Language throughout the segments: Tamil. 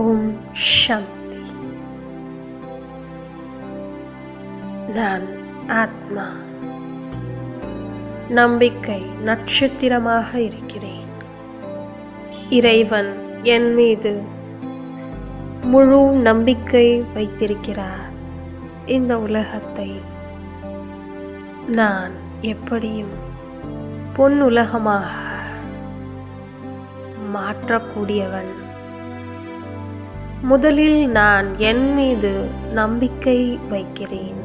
ஓம் சாந்தி. நான் ஆத்மா. நம்பிக்கை நட்சத்திரமாக இருக்கிறேன். இறைவன் என் மீது முழு நம்பிக்கை வைத்திருக்கிறார். இந்த உலகத்தை நான் எப்படியும் பொன் உலகமாக மாற்றக்கூடியவன். முதலில் நான் என் மீது நம்பிக்கை வைக்கிறேன்.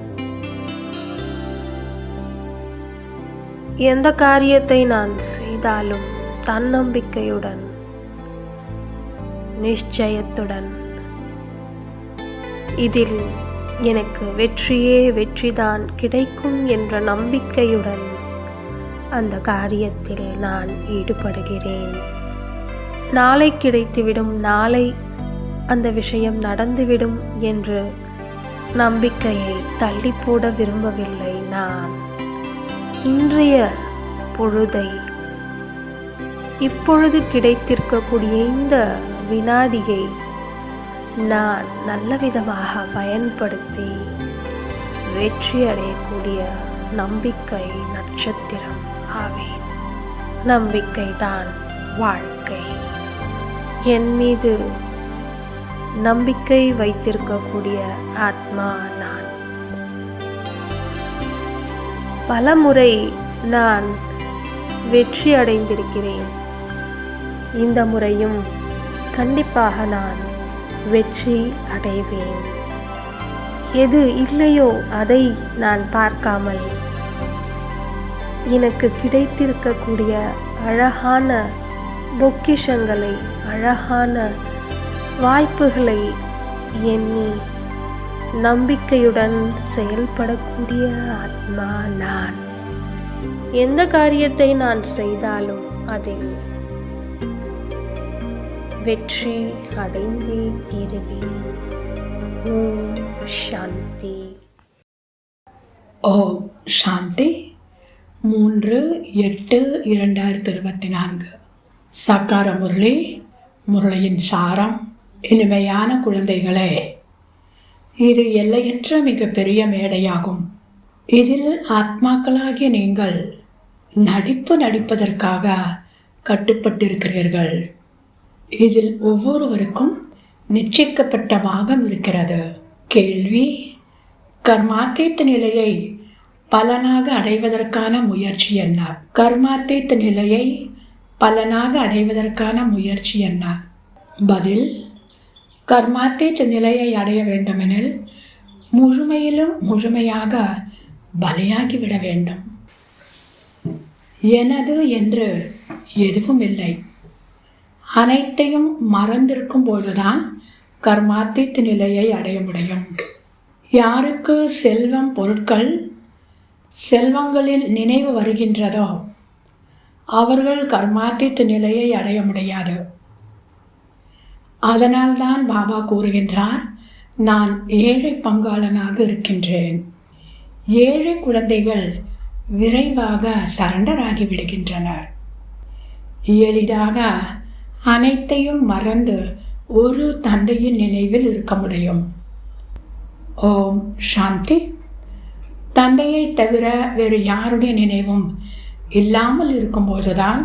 எந்த காரியத்தை நான் செய்தாலும் தன்னம்பிக்கையுடன், நிச்சயத்துடன், இதில் எனக்கு வெற்றியே வெற்றிதான் கிடைக்கும் என்ற நம்பிக்கையுடன் அந்த காரியத்தில் நான் ஈடுபடுகிறேன். நாளை கிடைத்துவிடும், நாளை அந்த விஷயம் நடந்துவிடும் என்று நம்பிக்கையை தள்ளி போட விரும்பவில்லை. நான் இன்றைய பொழுதை, இப்பொழுது கிடைத்திருக்கக்கூடிய இந்த வினாடியை நான் நல்ல விதமாக பயன்படுத்தி வெற்றி அடையக்கூடிய நம்பிக்கை நட்சத்திரம் ஆவேன். நம்பிக்கைதான் வாழ்க்கை. என் மீது நம்பிக்கை வைத்திருக்கக்கூடிய ஆத்மா நான். பலமுறை நான் வெற்றி அடைந்திருக்கிறேன். இந்த முறையும் கண்டிப்பாக நான் வெற்றி அடைவேன். எது இல்லையோ அதை நான் பார்க்காமல் எனக்கு கிடைத்திருக்கக்கூடிய அழகான பொக்கிஷங்களை, அழகான வாய்ப்புகளை எண்ணி நம்பிக்கையுடன் செயல்படக்கூடிய ஆத்மா நான். எந்த காரியத்தை நான் செய்தாலும் அதில் வெற்றி அடைந்தே தீருவேன். ஓம் சாந்தி. ஓம் சாந்தி. 3/8/2024 சாக்கார முரளி. முரளியின் சாரம்: இனிமையான குழந்தைகளே, இது எல்லையற்ற மிகப்பெரிய மேடையாகும். இதில் ஆத்மாக்களாகிய நீங்கள் நடிப்பதற்காக கட்டுப்பட்டிருக்கிறீர்கள். இதில் ஒவ்வொருவருக்கும் நிச்சயிக்கப்பட்ட பாகம் இருக்கிறது. கேள்வி: கர்மாத்தீத் நிலையை பலனாக அடைவதற்கான முயற்சி என்ன? கர்மாத்தீத் நிலையை பலனாக அடைவதற்கான முயற்சி என்ன? பதில்: கர்மாத்தீத் நிலையை அடைய வேண்டுமெனில் முழுமையிலும் முழுமையாக பலியாகிவிட வேண்டும். எனது என்று எதுவும் இல்லை. அனைத்தையும் மறந்திருக்கும் போதுதான் கர்மாத்தீத் நிலையை அடைய முடியும். யாருக்கு செல்வம், பொருட்கள், செல்வங்களில் நினைவு வருகின்றதோ அவர்கள் கர்மாத்தீத் நிலையை அடைய முடியாது. அதனால்தான் பாபா கூறுகின்றார், நான் ஏழை பங்காளனாக இருக்கின்றேன். ஏழை குழந்தைகள் விரைவாக சரண்டர் ஆகிவிடுகின்றனர். எளிதாக அனைத்தையும் மறந்து ஒரு தந்தையின் நினைவில் இருக்க முடியும். ஓம் சாந்தி. தந்தையை தவிர வேறு யாருடைய நினைவும் இல்லாமல் இருக்கும்போதுதான்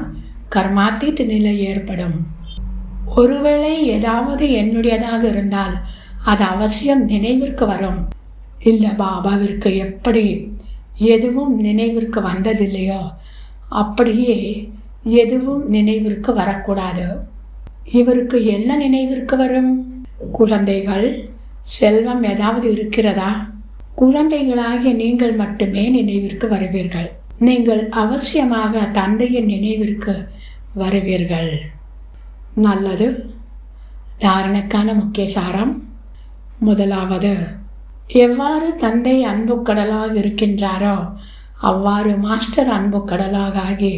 கர்மாத்தீத் நிலை ஏற்படும். ஒருவேளை ஏதாவது என்னுடையதாக இருந்தால் அது அவசியம் நினைவிற்கு வரும். இல்லை, பாபாவிற்கு எப்படி எதுவும் நினைவிற்கு வந்ததில்லையோ அப்படியே எதுவும் நினைவிற்கு வரக்கூடாது. இவருக்கு என்ன நினைவிற்கு வரும்? குழந்தைகள், செல்வம் ஏதாவது இருக்கிறதா? குழந்தைகளாகிய நீங்கள் மட்டுமே நினைவிற்கு வருவீர்கள். நீங்கள் அவசியமாக தந்தையின் நினைவிற்கு வருவீர்கள். நல்லது. தாரணைக்கான முக்கிய சாரம்: முதலாவது, எவ்வாறு தந்தை அன்பு கடலாக இருக்கின்றாரோ அவ்வாறு மாஸ்டர் அன்பு கடலாக ஆகி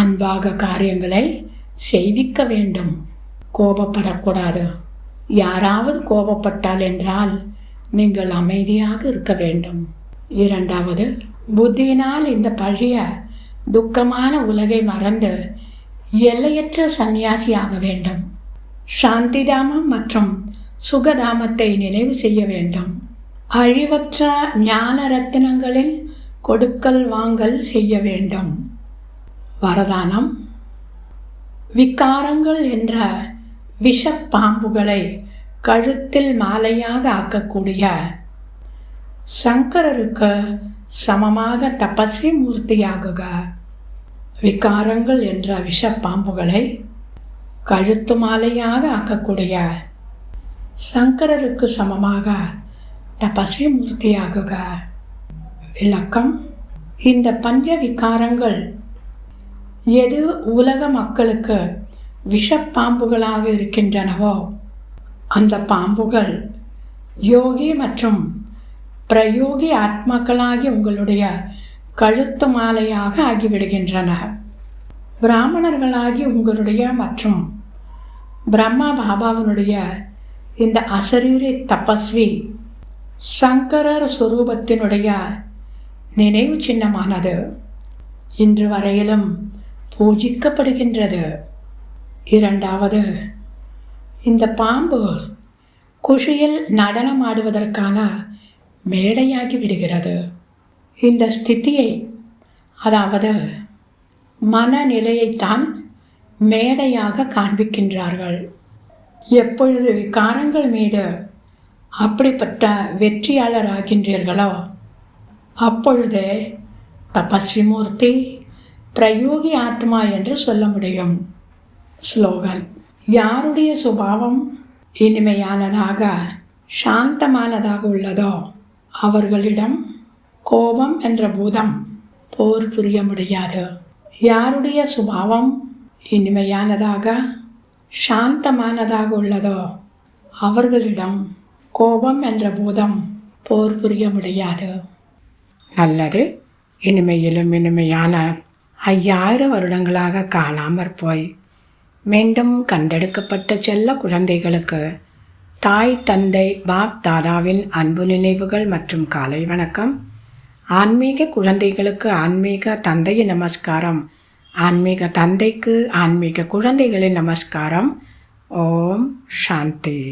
அன்பாக காரியங்களை செய்விக்க வேண்டும். கோபப்படக்கூடாது. யாராவது கோபப்பட்டால் என்றால் நீங்கள் அமைதியாக இருக்க வேண்டும். இரண்டாவது, புத்தியினால் இந்த பழைய துக்கமான உலகை மறந்து எல்லையற்ற சந்நியாசியாக வேண்டும். சாந்திதாமம் மற்றும் சுகதாமத்தை நினைவு செய்ய வேண்டும். அழிவற்ற ஞான ரத்தினங்களில் கொடுக்கல் வாங்கல் செய்ய வேண்டும். வரதானம்: விகாரங்கள் என்ற விஷப்பாம்புகளை கழுத்தில் மாலையாக ஆக்கக்கூடிய சங்கரருக்கு சமமாக தபஸ்வி மூர்த்தியாகுக. விகாரங்கள் என்ற விஷப்பாம்புகளை கழுத்து மாலையாக ஆக்கக்கூடிய சங்கரருக்கு சமமாக தபஸ்வி மூர்த்தியாகுக. விளக்கம்: இந்த பஞ்ச விகாரங்கள் எது உலக மக்களுக்கு விஷப்பாம்புகளாக இருக்கின்றனவோ அந்த பாம்புகள் யோகி மற்றும் பிரயோகி ஆத்மாக்களாகி உங்களுடைய கழுத்து மாலையாக ஆகிவிடுகின்றன. பிராமணர்களாகி உங்களுடைய மற்றும் பிரம்மா பாபாவினுடைய இந்த அசரீரி தபஸ்வி சங்கரர் சுரூபத்தினுடைய நினைவு சின்னமானது இன்று வரையிலும் பூஜிக்கப்படுகின்றது. இரண்டாவது, இந்த பாம்பு குஷியில் நடனமாடுவதற்கான மேடையாகி விடுகிறது. இந்த ஸ்திதியை, அதாவது மனநிலையைத்தான் மேடையாக காண்பிக்கின்றார்கள். எப்பொழுது விகாரங்கள் மீது அப்படிப்பட்ட வெற்றியாளர் ஆகின்றீர்களோ அப்பொழுதே தபஸ்வி மூர்த்தி பிரயோகி ஆத்மா என்று சொல்ல முடியும். ஸ்லோகன்: யாருடைய சுபாவம் இனிமையானதாக சாந்தமானதாக உள்ளதோ அவர்களிடம் கோபம் என்ற பூதம் போர் புரிய முடியாது. யாருடைய சுபாவம் இனிமையானதாக சாந்தமானதாக உள்ளதோ அவர்களிடம் கோபம் என்ற பூதம் போர் புரிய முடியாது. நல்லது. இனிமையிலும் இனிமையான 5000 வருடங்களாக காணாமற் போய் மீண்டும் கண்டெடுக்கப்பட்ட செல்ல குழந்தைகளுக்கு தாய் தந்தை பாப் தாதாவின் அன்பு நினைவுகள் மற்றும் காலை வணக்கம். ஆன்மீக குழந்தைகளுக்கு ஆன்மீக தந்தையின் நமஸ்காரம். ஆன்மீக தந்தைக்கு ஆன்மீக குழந்தைகளின் நமஸ்காரம். ஓம் சாந்தி.